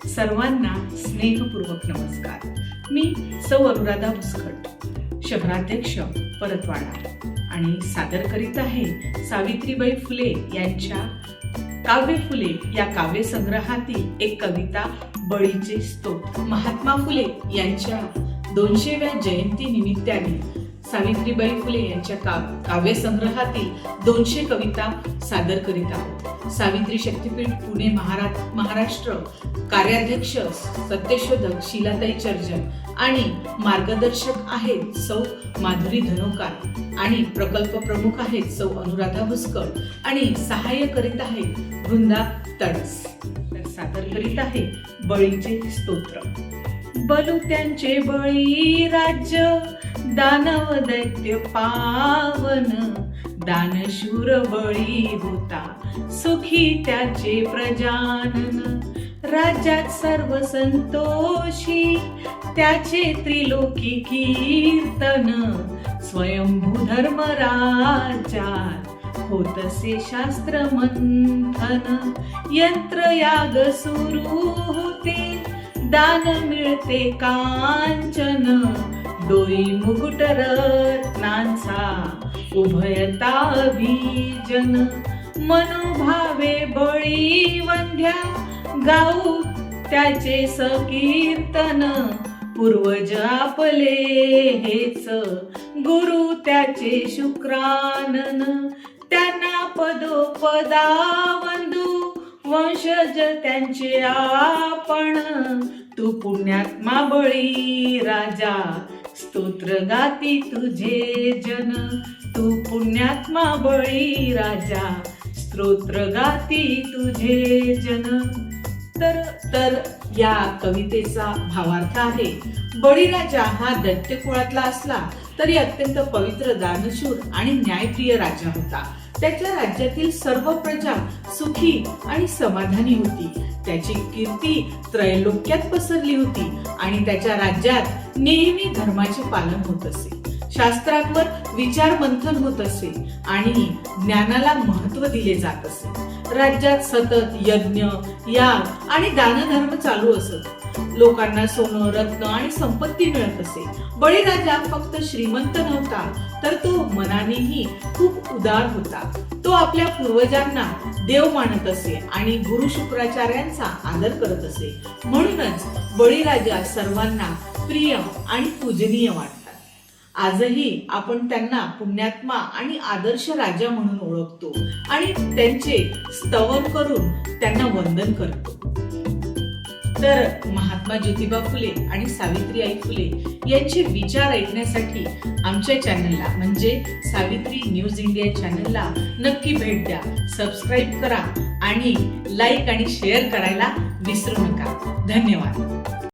सर्वांना स्नेहपूर्वक नमस्कार। मी सौ अनुराधा भुसखड, शहराध्यक्ष परतवाडा आणि सादर करीत आहे सावित्रीबाई फुले यांच्या काव्य फुले या काव्य संग्रहातील एक कविता बळीचे स्तोत्र। महात्मा फुले यांच्या 200व्या जयंती निमित्ताने सावित्रीबाई फुले यांच्या काव्य संग्रहातील 200 कविता सादर करीत आहोत। सावित्री शक्तीपीठ पुणे महाराष्ट्र कार्याध्यक्ष सत्यशोधक शीलाताई चर्जन आणि मार्गदर्शक आहेत सौ माधुरी धनोकार आणि प्रकल्प प्रमुख आहेत सौ अनुराधा भुसखड आणि सहाय्य करीत आहेत वृंदा तडस। सादर करीत आहे बळीचे स्तोत्र। बलू त्यांचे बळी राज्य दानव दैत्य पावन, दानशूर बळी होता सुखी त्याचे प्रजानन। राज्यात सर्व संतोषी त्याचे त्रिलोकी कीर्तन, स्वयंभू धर्म राज्यात होतसे शास्त्र मंथन। यंत्रयाग सुरू होते दान मिळते कांचन, डोई मुकुट रत्नांचा उभयता बीजन। मनोभावे बळी वंध्या गाऊ त्याचे सकीर्तन, पूर्वज आपले हेच गुरु त्याचे शुक्रानन। त्यांना पदोपदा वंदू वंशज त्यांचे आपण, तू पुण्यात्मा बळी राजा स्तोत्र गाती तुझे जन। तू पुण्यात्मा बळी राजा स्तोत्र गाती तुझे जन। तर या कवितेचा भावार्थ आहे, बळीराजा हा दैत्य कुळातला असला तरी अत्यंत पवित्र, दानशूर आणि न्यायप्रिय राजा होता। त्याच्या राज्यातील सर्व प्रजा सुखी आणि समाधानी होती। त्याची कीर्ती त्रैलोक्यात पसरली होती आणि त्याच्या राज्यात नेहमी धर्माचे पालन होत असे। शास्त्रांवर विचार मंथन होत असे आणि ज्ञानाला महत्त्व दिले जात असे। राज्यात सतत यज्ञ, याग आणि दानधर्म चालू असत। लोकांना सोनं, रत्न आणि संपत्ती मिळत असे। बळीराजा फक्त श्रीमंत नव्हता, तर तो मनानेही खूप उदार होता। तो आपल्या पूर्वजांना देव मानत असे आणि गुरु शुक्राचार्यांचा आदर करत असे। म्हणूनच बळीराजा सर्वांना प्रिय आणि पूजनीय वाटतात। आजही आपण त्यांना पुण्यात्मा आणि आदर्श राजा म्हणून ओळखतो आणि त्यांचे स्तवन करून त्यांना वंदन करतो। तर महात्मा ज्योतिबा फुले आणि सावित्रीबाई फुले यांचे विचार ऐकण्यासाठी आमच्या चॅनलला म्हणजे सावित्री न्यूज इंडिया चॅनलला नक्की भेट द्या, सबस्क्राईब करा आणि लाईक आणि शेअर करायला विसरू नका। धन्यवाद।